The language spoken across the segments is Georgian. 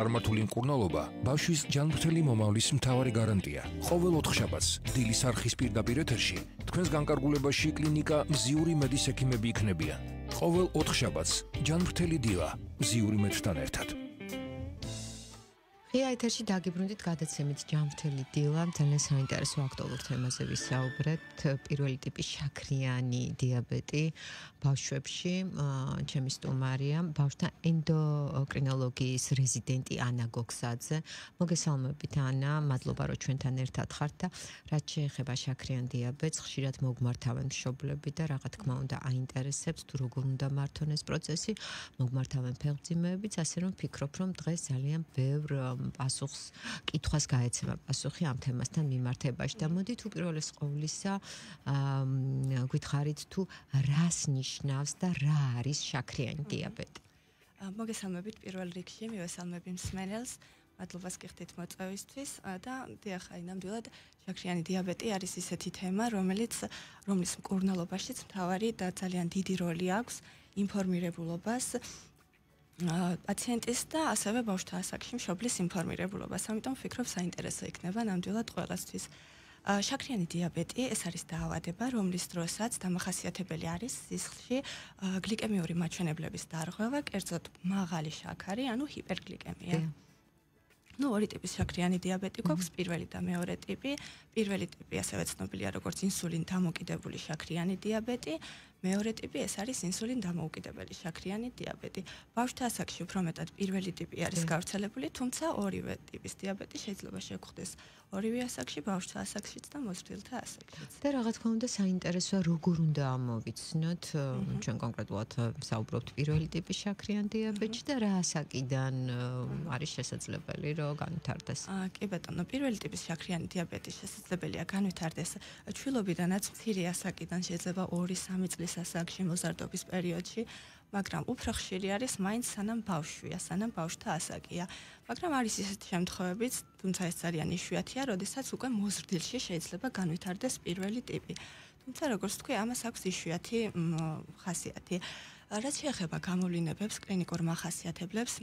წარმართული მკურნალობა ბავშვის ჯანმრთელი მომავლის მთავარი გარანტია. ყოველ 4 შაბათს დილის არხის პირდაპირ ეთერში თქვენს განკარგულებაში კლინიკა მზიური მედის ექიმები იქნებიან. ყოველ 4 შაბათს ჯანმრთელი დილა მზიური მედთან ერთად. ღია ეთერში დაგიბრუნდით გადაცემით ჯანმრთელი დილა, ძალიან საინტერესო აქტუალურ თემაზე ვისაუბრებთ. პირველი ტიპის შაქრიანი დიაბეტი ბავშვებში. ჩემი სტუმარია ბავშვთა ენდოკრინოლოგიის რეზიდენტი ანა გოგსაძე. მოგესალმებით ანა, მადლობა რომ ჩვენთან ერთად ხართ და რაც შეეხება შაქრიან დიაბეტს, ხშირად მოგმართავენ მშობლები და რა თქმა უნდა აინტერესებს თუ როგორ უნდა მართონ ეს პროცესი, მოგმართავენ ფეხმძიმეებიც, ასე რომ ვფიქრობ რომ დღეს ძალიან ბევრ პასუხს კითხვას გაეცემა პასუხი ამ თემასთან მიმართებაში და მოდით უპირველეს ყოვლისა გითხარით თუ რას ნიშნავს და რა არის შაქრიანი დიაბეტი. მოგესალმებით პირველ რიგში, მივესალმები მსმენელს, მადლობას გიხდით მოწვევისთვის და დიახ, ნამდვილად შაქრიანი დიაბეტი არის ისეთი თემა, რომლის მკურნალობაშიც მთავარი და ძალიან დიდი როლი აქვს ინფორმირებულობას პაციენტის და ასევე ბავშვთა ასაკში მშობლის ინფორმირებულობას. ამიტომ ვფიქრობ საინტერესო იქნება ნამდვილად ყველასთვის. შაქრიანი დიაბეტი ეს არის დაავადება, რომლის დროსაც დამახასიათებელი არის სისხლში გლიკემიური მაჩვენებლების დარღვევა, კერძოდ მაღალი შაქარი, ანუ ჰიპერგლიკემია. ორი ტიპის შაქრიანი დიაბეტი გვაქვს, პირველი და მეორე ტიპი. პირველი ტიპი ასევე ცნობილია როგორც ინსულინ დამოკიდებული შაქრიანი დიაბეტი, მეორე ტიპი ეს არის ინსულინ დამოუკიდებელი შაქრიანი დიაბეტი. ბავშვთა ასაკში უფრო მეტად პირველი ტიპი არის გავრცელებული, თუმცა ორივე ტიპის დიაბეტი შეიძლება შეგვხვდეს ორივე ასაკში, ბავშვთა ასაკშიც და მოზრდილთა ასაკშიც. და რა თქმა უნდა საინტერესოა როგორ უნდა ამოვიცნოთ, ჩვენ კონკრეტულად ვსაუბრობთ პირველი ტიპის შაქრიან დიაბეტში და რა ასაკიდან არის შესაძლებელი რომ განვითარდეს. კი ბატონო, პირველი ტიპის შაქრიანი დიაბეტი შესაძლებელია განვითარდეს ჩვილობიდანაც მცირე ასაკიდან, შეიძლება 2-3 წლის ასაკში მოზარდობის პერიოდში, მაგრამ უფრო ხშირი არის მაინც სანამ ბავშვია, სანამ ბავშვთა ასაკია. მაგრამ არის ისეთი შემთხვევებიც, თუმცა ეს ძალიან იშვიათია, როდესაც უკვე მოზრდილში შეიძლება განვითარდეს პირველი ტიპი. თუმცა როგორც თქვი, ამას აქვს იშვიათი ხასიათი. რაც შეეხება გამოვლინებებს, კლინიკურ მახასიათებლებს,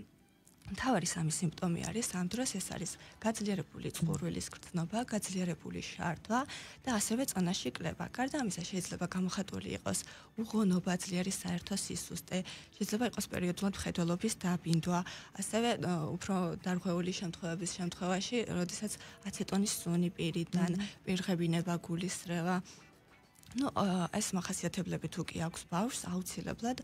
მთავარი სამი სიმპტომი არის ამ დროს ეს არის გაძლიერებული წყურვილის გრძნობა, გაძლიერებული შარდვა და ასევე წონაში კლება. გარდა ამისა შეიძლება გამოხატული იყოს უღონობა, ძლიერი საერთო სისუსტე, შეიძლება იყოს პერიოდულად მხედველობის დაბინდვა, ასევე უფრო დარღვეული შემთხვევების შემთხვევაში, როდესაც აცეტონის სუნი პირიდან, პირღებინება, გულისრევა. ეს მახასიათებლები თუ კი აქვს ბავშვს, აუცილებლად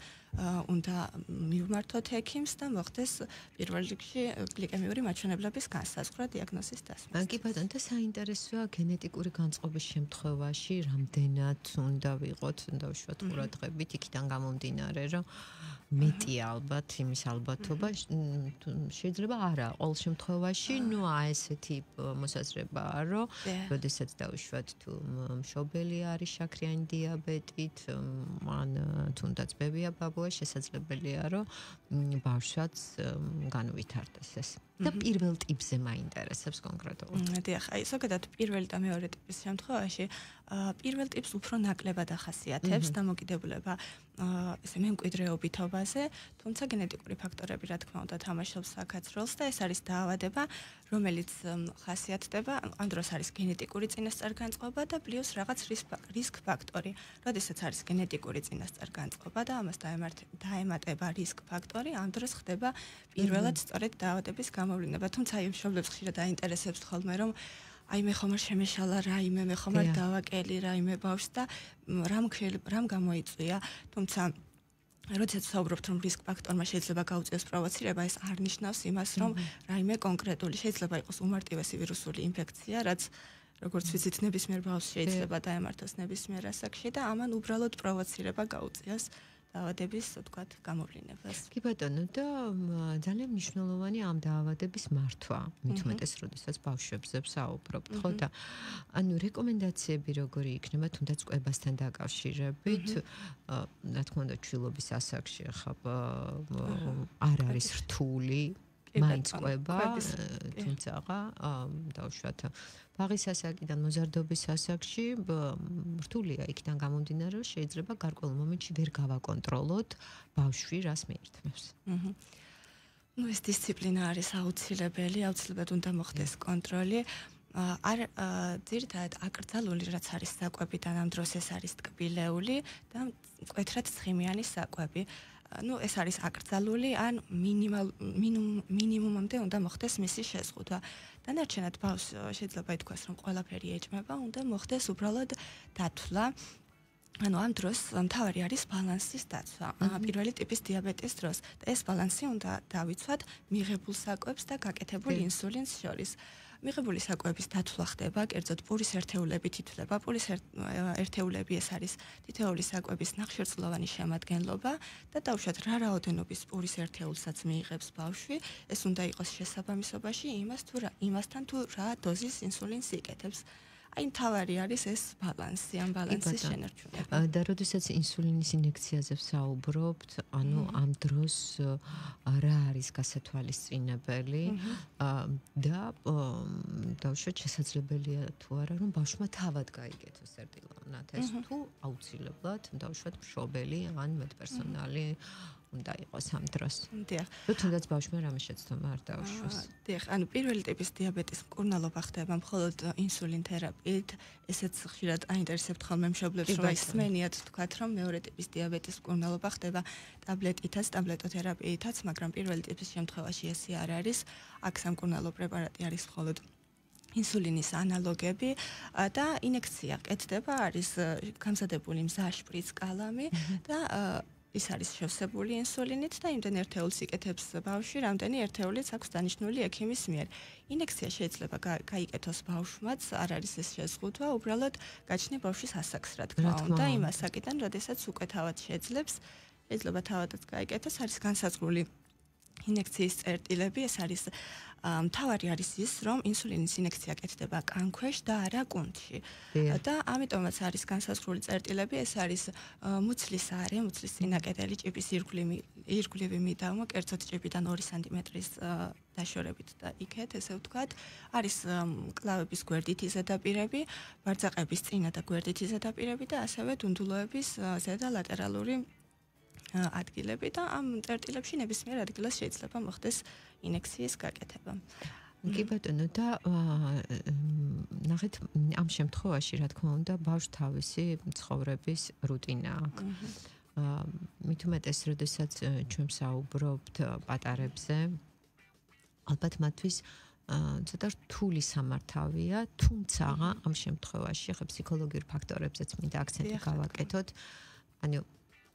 უნდა მივმართოთ ექიმს და მოხდეს პირველ რიგში გლიკემიური მაჩვენებლების განსაზღვრა, დიაგნოზის დასმა. კი ბატონო, და საინტერესოა გენეტიკური განწყობის შემთხვევაში რამდენად უნდა ვიყოთ, უნდა ვშვათ ყურადღებით იქიდან გამომდინარე, რომ მეტია ალბათ იმის ალბათობა, შეიძლება არა, ყოველ შემთხვევაში, ესეთი მოსაზრებაა, რომ როდესაც დავუშვათ თუ მშობელი არის შაქრიანი დიაბეტით, ან თუნდაც ბებია ბაბუა, შესაძლებელია, რომ ბავშვაც განვითარდეს ეს. და პირველ ტიპზე მაინტერესებს კონკრეტულად. დიახ, ზოგადად პირველი და მეორე ტიპის შემთხვევაში პირველ ტიპს უფრო ნაკლებად ახასიათებს დამოკიდებულება ესე მემკვიდრეობითობაზე, თუმცა გენეტიკური ფაქტორები რა თქმა უნდა თამაშობს აქაც როლს და ეს არის დაავადება, რომელიც ხასიათდება, ამ დროს არის გენეტიკური წინასწარ-განწყობა და პლუს რაღაც რისკ ფაქტორი. როდესაც არის გენეტიკური წინასწარ-განწყობა და ამას დაემატება რისკ ფაქტორი, ამ დროს ხდება პირველად სწორედ დაავადების გამოვლინება. თუმცა აი მშობლებს ხშირად აინტერესებს ხოლმე რომ მე ხომ არ შემეშალა რაიმე, მე ხომ არ დავაკელი რაიმე ბავშვს და რამ გამოიწვია. თუმცა როდესაც ვსაუბრობთ რომ რისკ ფაქტორმა შეიძლება გაუწიოს პროვოცირება, ეს არ ნიშნავს იმას რომ რაიმე კონკრეტული შეიძლება იყოს უმარტივესი ვირუსული ინფექცია, რაც როგორც ვიცით ნებისმიერ ბავშვს შეიძლება დაემართოს ნებისმიერ ასაკში და ამან უბრალოდ პროვოცირება გაუწიოს დაავადების, ვთქვათ, გამოვლინებას. კი ბატონო, და ძალიან მნიშვნელოვანი ამ დაავადების მართვა, მით უმეტეს, როდესაც ბავშვებზე ვსაუბრობთ, ხო და ანუ რეკომენდაციები როგორი იქნება, თუნდაც კვებასთან დაკავშირებით, რა თქმა უნდა, ჩვილობის ასაკში ხა არ არის რთული მაინც ყვება, თუმცა დავუშვათ ბაღის ასაკიდან მოზარდობის ასაკში რთულია იქიდან გამომდინარე, რომ შეიძლება გარკვეულ მომენტში ვერ გავაკონტროლოთ ბავშვი რას მიირთმევს. ну ეს დისციპლინა არის აუცილებელი, აუცილებლად უნდა მოხდეს კონტროლი. ძირითადად აკრძალული რაც არის საკვებიდან ამ დროს ეს არის ტკბილეული და მკვეთრად ცხიმიანი საკვები. ну ეს არის აკრძალული ან მინიმუმამდე უნდა მოხდეს მისი შეზღუდვა. დანარჩენად ბავშვს შეიძლება ითქვას რომ ყველაფერი ეჭმება, უნდა მოხდეს უბრალოდ დათვლა. ანუ ამ დროს მთავარი არის ბალანსის დაცვა. პირველი ტიპის დიაბეტის დროს და ეს ბალანსი უნდა დავიცვათ მიღებულ საკვებს და გაკეთებულ ინსულინს შორის. მიღებული საკვების დათვლა ხდება, კერძოდ პურის ერთეულებით ითვლება. პურის ერთეულები ეს არის თითოეული საკვების ნახშირწყლოვანი შემადგენლობა და დავუშვათ რა რაოდენობის პურის ერთეულსაც მიიღებს ბავშვი, ეს უნდა იყოს შესაბამისობაში იმასთან თუ რა დოზის ინსულინს იკეთებს. აი მთავარი არის ეს ბალანსი, ამ ბალანსის შენარჩუნება. და როდესაც ინსულინის ინექციაზე ვსაუბრობთ, ანუ ამ დროს რა არის გასათვალისწინებელი და დავუშვათ შესაძლებელია თუ არა რომ ბავშვმა თავად გაიგეთოს წერტილოვნად ეს თუ აუცილებლად დავუშვათ მშობელი ან მედპერსონალი უნდა იყოს ამ დროს. დიახ. თუნდაც ბავშვმა რამე შეცდომა არ დაუშვას. დიახ, ანუ პირველი ტიპის დიაბეტის მკურნალობა ხდება მხოლოდ ინსულინ თერაპიით. ესეც ხშირად აინტერესებთ ხოლმე მშობლებს, რომ ისმენიათ თქვათ, რომ მეორე ტიპის დიაბეტის მკურნალობა ხდება ტაბლეტითაც, ტაბლეტოთერაპიითაც, მაგრამ პირველი ტიპის შემთხვევაში ესე არ არის. აქ სამკურნალო პრეპარატი არის მხოლოდ ინსულინის ანალოგები და ინექცია კეთდება, არის გამზადებული მზა შპრიც კალამი და ის არის შევსებული ინსულინით და იმდენ ერთეულს იკეთებს ბავშვი, რამდენი ერთეულიც აქვს დანიშნული ექიმის მიერ. ინექცია შეიძლება გაიკეთოს ბავშვმაც, არ არის ეს შეზღუდვა, უბრალოდ გაჩნია ბავშვის ასაკს, რა თქმა უნდა, იმ ასაკიდან, როდესაც უკვე თავად შეძლებს, შეიძლება თავადაც გაიკეთოს, არის განსაზღვრული ინექციის წერტილები, ეს არის მთავარი არის ის, რომ ინსულინის ინექცია კეთდება კანქვეშ და არა კუნთში. და ამიტომაც არის განსაზღვრული წერტილები, ეს არის მუცლის არე, მუცლის წინაკედელი ჭიბის ირგვლივი მიდამო, კერძოდ ჭიბიდან 2 სანტიმეტრის დაშორებით და იქეთ, ესე ვთქვათ, არის კლავების გვერდითი ზედაპირები, ბარძაყების წინა და გვერდითი ზედაპირები და ასევე დუნდულოების ზედა ლატერალური ადგილები და ამ წერტილებში ნებისმიერ ადგილას შეიძლება მოხდეს ინექციის გაკეთება. კი ბატონო და ნახეთ ამ შემთხვევაში რა თქმა უნდა ბავშვს თავისი ცხოვრების რუტინა აქვს. მით უმეტეს, როდესაც ჩვენ ვსაუბრობთ პატარებზე, ალბათ მათთვის ცოტა რთული სამართავია, თუმცა ამ შემთხვევაში ხა ფსიქოლოგიურ ფაქტორებზეც მინდა აქცენტი გავაკეთოთ. ანუ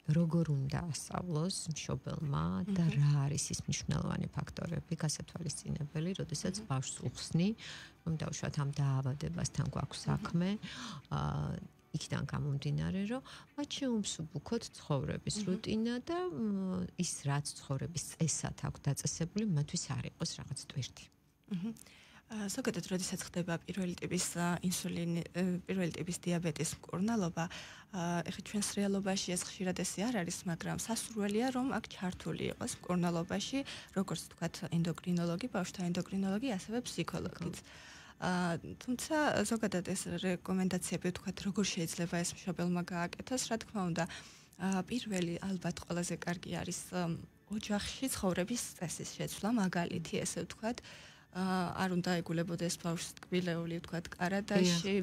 როგორ უნდა ასწავლოს მშობელმა და რა არის ის მნიშვნელოვანი ფაქტორები გასათვალისწინებელი, როდესაც ბავშვს უხსნი, რომ დავუშვათ ამ დაავადებასთან გვაქვს საქმე, იქიდან გამომდინარე, რომ მათ შეუმსუბუქოთ ცხოვრების რუტინა და ის რაც ცხოვრების წესად აქვს დაწესებული, მათთვის არ იყოს რაღაც ტვირთი. ზოგადად, როდესაც ხდება პირველი ტიპის დიაბეტის მკურნალობა, ეხლა ჩვენს რეალობაში ეს ხშირად ესე არ არის, მაგრამ სასურველია, რომ აქ ჩართული იყოს მკურნალობაში, როგორც თქვათ, ენდოკრინოლოგი, ბავშვთა ენდოკრინოლოგი, ასევე ფსიქოლოგიც. თუმცა ზოგადად ეს რეკომენდაციები თქვათ, როგორ შეიძლება ეს მშობელმა გააკეთოს, რა თქმა უნდა, პირველი ალბათ ყველაზე კარგი არის ოჯახში ცხოვრების წესის შეცვლა, მაგალითი ესე ვთქვათ, არ უნდა ეგულებოდეს ბავშვს ტკბილეული, ვთქვათ, კარადაში.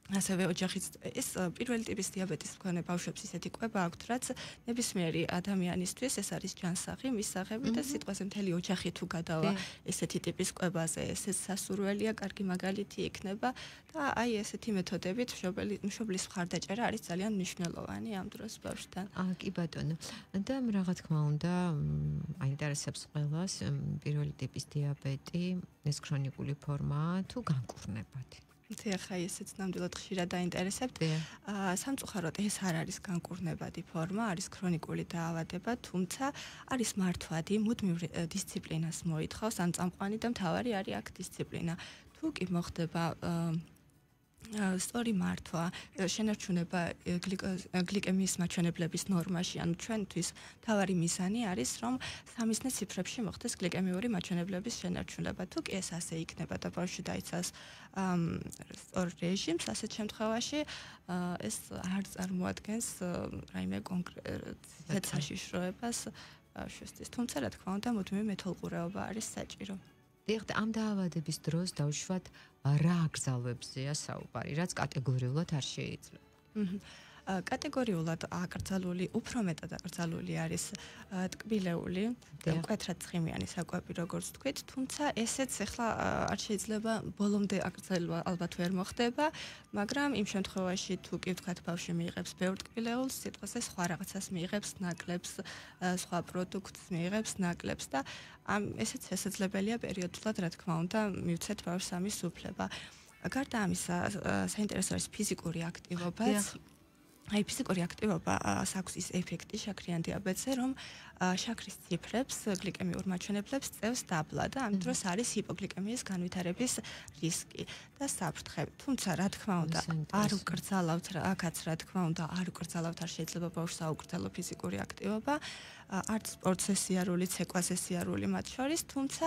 ასევე ოჯახიც ეს პირველი ტიპის დიაბეტის მქონე ბავშვებს ისეთი კვება აქვთ, რაც ნებისმიერი ადამიანისთვის ეს არის ჯანსაღი, მისაღები და სიტყვაზე მთელი ოჯახი თუ გადავა ესეთი ტიპის კვებაზე, ესეც სასურველია, კარგი მაგალითი იქნება და აი ესეთი მეთოდებით მშობლის მხარდაჭერა არის ძალიან მნიშვნელოვანი ამ დროს ბავშვთან. კი ბატონო. და რა თქმა უნდა, აინტერესებს ყველას პირველი ტიპის დიაბეტი, ეს ქრონიკული ფორმაა თუ განკურნებადი. ხა ესეც ნამდვილად ხშირად დაინტერესებთ. სამწუხაროდ ეს არ არის განკურნებადი ფორმა, არის ქრონიკული დაავადება, თუმცა არის მართვადი, მუდმივ დისციპლინას მოითხოვს ამ წამყვანი და მთავარი არის აქ დისციპლინა. თუ კი მოხდება სწორი მართვა, შენარჩუნება გლიკემიის მაჩვენებლების ნორმაში, ანუ ჩვენთვის მთავარი მიზანი არის, რომ სამიზნე ციფრებში მოხდეს გლიკემიური მაჩვენებლების შენარჩუნება. თუ კი ეს ასე იქნება და ბავშვი დაიცავს სწორ რეჟიმს, ასეთ შემთხვევაში ეს არ წარმოადგენს რაიმე კონკრეტ საშიშროებას ბავშვისთვის. თუმცა რა თქმა უნდა, მუდმივი მეთვალყურეობა არის საჭირო. დიახ, ამ დაავადების დროს დავუშვათ რა აკრძალვებზეა საუბარი, რაც კატეგორიულად არ შეიძლება. კატეგორიულად აკრძალული, უფრო მეტად აკრძალული არის ტკბილეული, მკვეთრად ცხიმიანი საკვები, როგორც თქვით, თუმცა ესეც ახლა არ შეიძლება ბოლომდე აკრძალვა ალბათ ვერ მოხდება, მაგრამ იმ შემთხვევაში თუ კი ვთქვათ ბავშვი მიიღებს ბევრ ტკბილეულს, სიტყვაზე სხვა რაღაცას მიიღებს, ნაკლებს, სხვა პროდუქტს მიიღებს, ნაკლებს და ესეც შესაძლებელია პერიოდულად, რა თქმა უნდა, მივცეთ ბავშვს ამის უფლება. გარდა ამისა, საინტერესო არის ფიზიკური აქტივობაც. Აი ფიზიკური აქტივობა აქვს ის ეფექტი შაქრიან დიაბეტზე, რომ შაქრის ციფრებს, გლიკემიურ მაჩვენებლებს წევს დაბლა და ამ დროს არის ჰიპოგლიკემიის განვითარების რისკი და საფრთხე. თუმცა რა თქმა უნდა, არ უკრძალავთ, აქაც რა თქმა უნდა, არ უკრძალავთ, არ შეიძლება ბავშვს აუკრძალო ფიზიკური აქტივობა. არც სპორტსესიარული, ცეკვასესიარული მათ შორის, თუმცა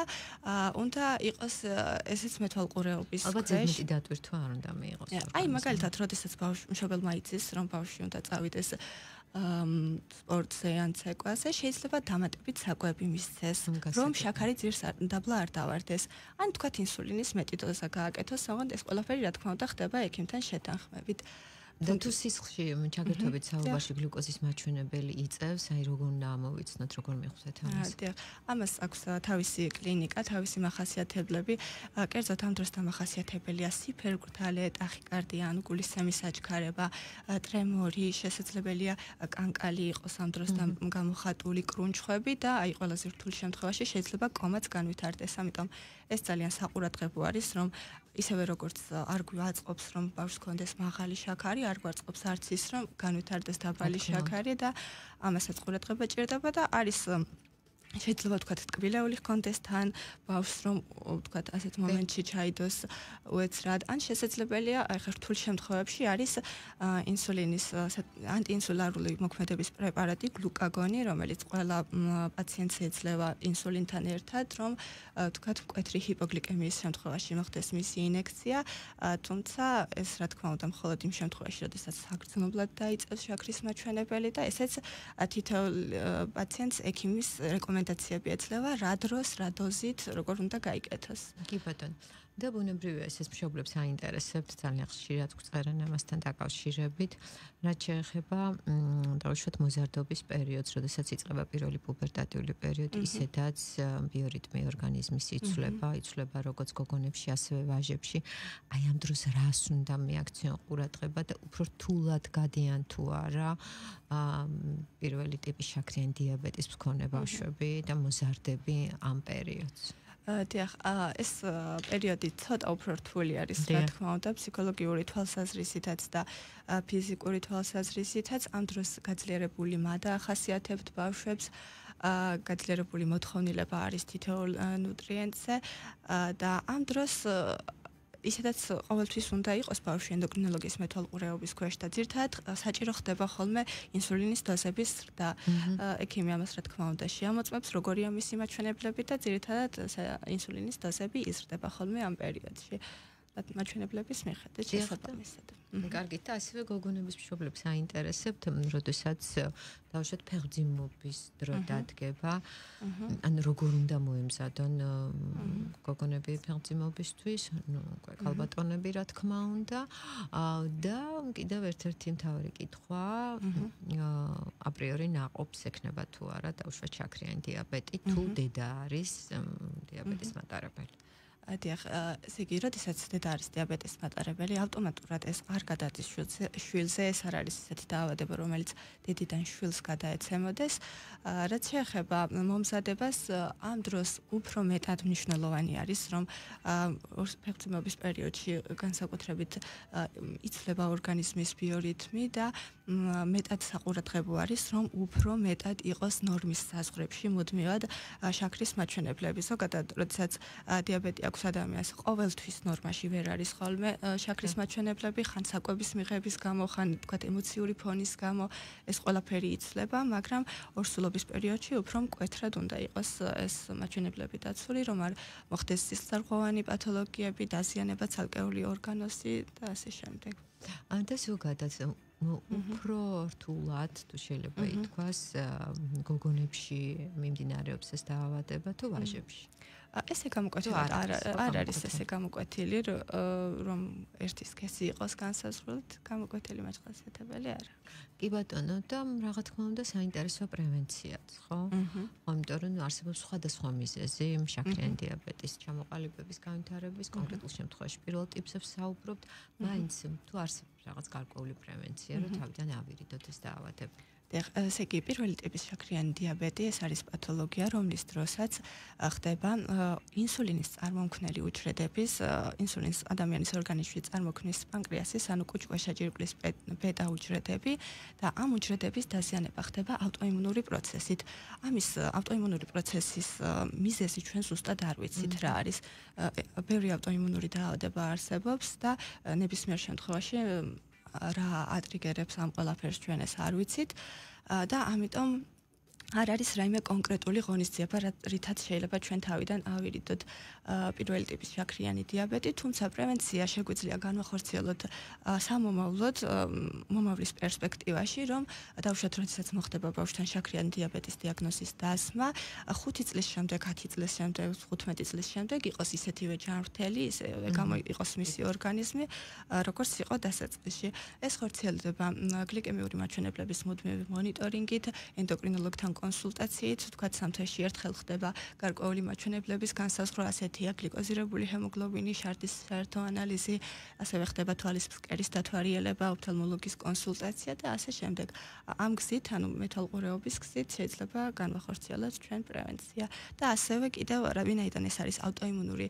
უნდა იყოს ესეც მეთვალყურეობის ქვეშ. ალბათ ზედმეტი დატვირთვა არ უნდა მიიღოს. აი მაგალითად, როდესაც მშობელმა იცის, რომ ბავშვი უნდა წავიდეს სპორტზე ან ცეკვაზე, შეიძლება დამატებით საკვები მისცეს, რომ შაქარი ძირს დაბლა არ დავარდეს. ან თქვათ ინსულინის მეტი დოზა გააკეთოს, ოღონდ ეს ყველაფერი რა თქმა უნდა ხდება ექიმთან შეთანხმებით. და თუ სისხლში ჩაგერთვებით საუბარში გლუკოზის მაჩვენებელი იწევს, აი როგორ უნდა ამოვიცნოთ, როგორ მიხვდეთ ამას? დიახ, ამას აქვს თავისი კლინიკა, თავისი მახასიათებლები. კერძოდ ამ დროს დამახასიათებელია სიფერგვრთალე, ტახიკარდია, ან გულის ცემის აჩქარება, ტრემორი, შესაძლებელია კანკალი იყოს ამ დროს და გამოხატული კრუნჩხვები და აი ყველაზე რთულ შემთხვევაში შეიძლება კომაც განვითარდეს. ამიტომ ეს ძალიან საყურადღებო არის, რომ ისევე როგორც არ გვაწყობს, რომ ბავშვს კონდეს მაღალი შაქარი, არ გვაწყობს არც ის, რომ განვითარდეს დაბალი შაქარი და ამასაც ყურადღება ჭირდება და არის შეიძლება ვთქვათ ტკბილეული ჰქონდეს თან ბავშვს, რომ ვთქვათ ასეთ მომენტში ჩაიდოს უეცრად, ან შესაძლებელია აი ხა რთულ შემთხვევებში არის ინსულინის ანტიინსულარული მოქმედების პრეპარატი გლუკაგონი, რომელიც ყველა პაციენტს ეძლევა ინსულინთან ერთად, რომ ვთქვათ მკვეთრი ჰიპოგლიკემიის შემთხვევაში მოხდეს მისი ინექცია, თუმცა ეს რა თქმა უნდა მხოლოდ იმ შემთხვევაში, როდესაც საგრძნობლად დაიწევს შაქრის მაჩვენებელი და ესეც თითოეულ პაციენტს ექიმის რეკომენდაციები ეძლევა, რა დროს, რა დოზით, როგორ უნდა გაიკეთოს. კი ბატონო. და ბუნებრივია ეს მშობლებს აინტერესებთ ძალიან ხშირად გვწერენ ამასთან დაკავშირებით, რაც შეეხება დაუშვათ მოზარდობის პერიოდს, როდესაც იწყება პირველი პუბერტატიული პერიოდი, ისედაც ბიორიტმი ორგანიზმის იცვლება როგორც გოგონებში, ასევე ვაჟებში. აი ამ დროს რას უნდა მიაქციონ ყურადღება და უფრო რთულად გადიან თუ არა პირველი ტიპის შაქრიანი დიაბეტის მქონე ბავშვები და მოზარდები ამ პერიოდს. დიახ, ეს პერიოდი ცოტა უფრო რთული არის, რა თქმა უნდა, ფსიქოლოგიური თვალსაზრისითაც და ფიზიკური თვალსაზრისითაც. ამ დროს გაძლიერებული მადა ახასიათებთ ბავშვებს, გაძლიერებული მოთხოვნილება არის თითოეულ ნუტრიენტზე და ამ დროს ისედაც ყოველთვის უნდა იყოს ბავშვი ენდოკრინოლოგის მეთვალყურეობის ქვეშ და ძირთადად საჭირო ხდება ხოლმე ინსულინის დოზების ზრდა. ექიმი ამას რა თქმა უნდა შეამოწმებს, როგორია მისი მაჩვენებლები და ძირთადად ინსულინის დოზები იზრდება ხოლმე ამ პერიოდში. მაჩვენებლების მიხედვით შესაბამისად. კარგით, და ასევე გოგონების მშობლებს აინტერესებთ, როდესაც დავუშვათ ფეხმძიმობის დრო დადგება, ან როგორ უნდა მოემზადონ გოგონები ფეხმძიმობისთვის, ნუ ქალბატონები რა თქმა უნდა, და კიდევ ერთ-ერთი მთავარი კითხვა, აპრიორი ნაყოფს ექნება თუ არა დავუშვათ შაქრიანი დიაბეტი, თუ დედა არის დიაბეტის მატარებელი. დიახ, ესე იგი, როდესაც დედა არის დიაბეტის მატარებელი, ავტომატურად ეს არ გადადის შვილზე, ეს არ არის ისეთი დაავადება, რომელიც დედიდან შვილს გადაეცემოდეს. რაც შეეხება მომზადებას, ამ დროს უფრო მეტად მნიშვნელოვანი არის, რომ ფეხმძიმობის პერიოდში განსაკუთრებით იცვლება ორგანიზმის ბიორიტმი და მეტად საყურადღებო არის, რომ უფრო მეტად იყოს ნორმის საზღვრებში მუდმივად შაქრის მაჩვენებლები. ზოგადად, როდესაც დიაბეტი აქვს აქვს ადამიანს ყოველთვის ნორმაში ვერ არის ხოლმე შაქრის მაჩვენებლები, ხან საკვების მიღების გამო, ხან თქვათ ემოციური ფონის გამო ეს ყველაფერი იცვლება, მაგრამ ორსულობის პერიოდში უფრო მკვეთრად უნდა იყოს ეს მაჩვენებლები დაცული, რომ არ მოხდეს სისხლძარღვოვანი პათოლოგიები, დაზიანება ცალკეული ორგანოსი და ასე შემდეგ. და ზოგადად უფრო რთულად თუ შეიძლება ითქვას გოგონებში მიმდინარეობს ეს დაავადება თუ ვაჟებში? ესე გამოკვეთილი არ არის ესე გამოკვეთილი რომ ერთი სქესი იყოს განსაზღვრულად გამოკვეთილი მაჩხასიათებელი არა. კი ბატონო და რა თქმა უნდა საინტერესო პრევენციაც, ხო? იმიტომ რომ არსებობს სხვადასხვა მიზეზი შაქრიანი დიაბეტის ჩამოყალიბების განვითარების კონკრეტულ შემთხვევაში პირველ ტიპზე ვსაუბრობთ, მაინც თუ არსებობს რაღაც გარკვეული პრევენცია, რომ თავიდან ავირიდოთ ეს დაავადება. ესე იგი პირველი ტიპის შაქრიანი დიაბეტი ეს არის პათოლოგია, რომლის დროსაც ხდება ინსულინის წარმომქმნელი უჯრედების ინსულინს ადამიანის ორგანიზმში წარმოქმნის პანკრეასის ანუ კუჭქვეშა ჯირკვლის ბეტა უჯრედები და ამ უჯრედების დაზიანება ხდება ავტოიმუნური პროცესით. ამის ავტოიმუნური პროცესის მიზეზი ჩვენ ზუსტად არ ვიცით რა არის. ბევრი ავტოიმუნური დაავადება არსებობს და ნებისმიერ შემთხვევაში რა ატრიგერებს ამ ყველაფერს ჩვენ ეს არ ვიცით და ამიტომ არ არის რაიმე კონკრეტული ღონისძიება, რითაც შეიძლება ჩვენ თავიდან ავირიდოთ პირველი ტიპის შაქრიანი დიაბეტი, თუმცა პრევენცია შეგვიძლია განვახორციელოთ სამომავლოდ მომავლის პერსპექტივაში, რომ დავუშვათ, როდესაც მოხდება ბავშვთან შაქრიანი დიაბეტის დიაგნოზის დასმა, 5 წლის შემდეგ, 10 წლის შემდეგ, 15 წლის შემდეგ იყოს ისეთივე ჯანმრთელი, ისევე გამოიყოს მისი ორგანიზმი, როგორც იყო დასაწყისში. ეს ხორციელდება გლიკემიური მაჩვენებლების მუდმივი მონიტორინგით, ენდოკრინოლოგთან კონსულტაციით, თქვათ სამ-თვეში ერთხელ ხდება გარკვეული მაჩვენებლების განსაზღვრა, ასეთია გლიკოზირებული ჰემოგლობინი, შარდის საერთო ანალიზი, ასევე ხდება თვალის ფსკერის დათვალიერება, ოფთალმოლოგის კონსულტაცია და ასე შემდეგ. ამ გზით, ანუ მეთვალყურეობის გზით შეიძლება განვახორციელოთ ჩვენ პრევენცია და ასევე კიდევ ვინაიდან ეს არის ავტოიმუნური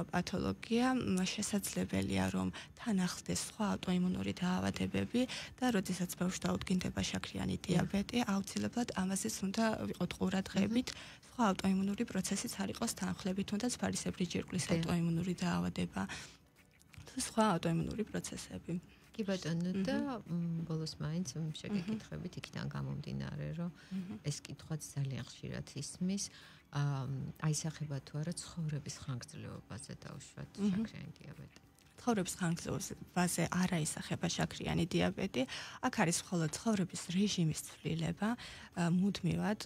პათოლოგია, შესაძლებელია რომ თან ახლდეს სხვა ავტოიმუნური დაავადებები და როდესაც ბავშვს დაუდგინდება შაქრიანი დიაბეტი, აუცილებლად ამაზე უნდა ვიყოთ ყურადღებით, სხვა ავტოიმუნური პროცესიც არ იყოს თანხლებით, თუნდაც ფარისებრი ჯირკვლის ავტოიმუნური დაავადება თუ სხვა ავტოიმუნური პროცესები. კი ბატონო და ბოლოს მაინც შეგეკითხებით იქიდან გამომდინარე, რომ ეს კითხვაც ძალიან ხშირად ისმის, აისახება თუ არა ცხოვრების ხანგრძლივობაზე დავუშვათ შაქრიანი დიაბეტი. ცხოვრების ხანგრძლივობაზე არ აისახება შაქრიანი დიაბეტი. აქ არის მხოლოდ ცხოვრების რეჟიმის ცვლილება, მუდმივად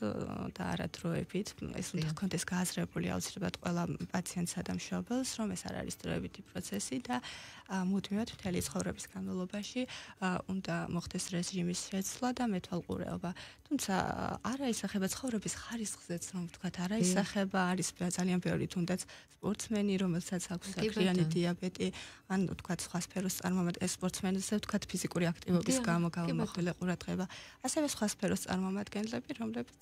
და არადროებით. ეს უნდა ჰქონდეს გააზრებული აუცილებლად ყველა პაციენტსა და მშობელს, რომ ეს არ არის დროებითი პროცესი და მუდმივად მთელი ცხოვრების განმავლობაში უნდა მოხდეს რეჟიმის შეცვლა და მეთვალყურეობა. თუმცა არ აისახება ცხოვრების ხარისხზეც, რომ ვთქვათ, არ აისახება, არის ძალიან ბევრი თუნდაც სპორტსმენი, რომელსაც აქვს შაქრიანი დიაბეტი, ან ვთქვათ სხვა სფეროს წარმომადგენლებს სპორტსმენებზე ვთქვათ ფიზიკური აქტივობის გამო გამომახვილე ყურადღება. ასევე სხვა სფეროს წარმომადგენლები, რომლებიც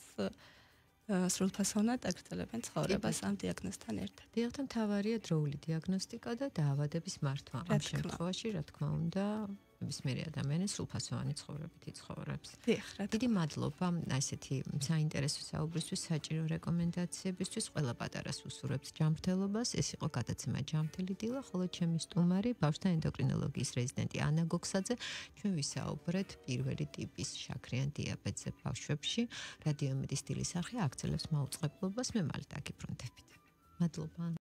სრულფასოვნად აგრძელებენ ცხოვრებას ამ დიაგნოზთან ერთად. დიახ, მთავარია დროული დიაგნოსტიკა და დაავადების მართვა. ამ შემთხვევაში, რა თქმა უნდა, ნებისმიერი ადამიანი სრულფასოვანი ცხოვრებით იცხოვრებს. დიდი მადლობა ასეთი საინტერესო საუბრისთვის, საჭირო რეკომენდაციებისთვის. ყველა პატარას უსურვებს ჯანმრთელობას. ეს იყო გადაცემა ჯანმრთელი დილა, ხოლო ჩემი სტუმარი ბავშვთა ენდოკრინოლოგიის რეზიდენტი ანა გოქსაძე. ჩვენ ვისაუბრეთ პირველი ტიპის შაქრიან დიაბეტზე ბავშვებში. რადიო იმედის დილის არხი აგრძელებს მაუწყებლობას. მე მალე დაგიბრუნდებით. მადლობა.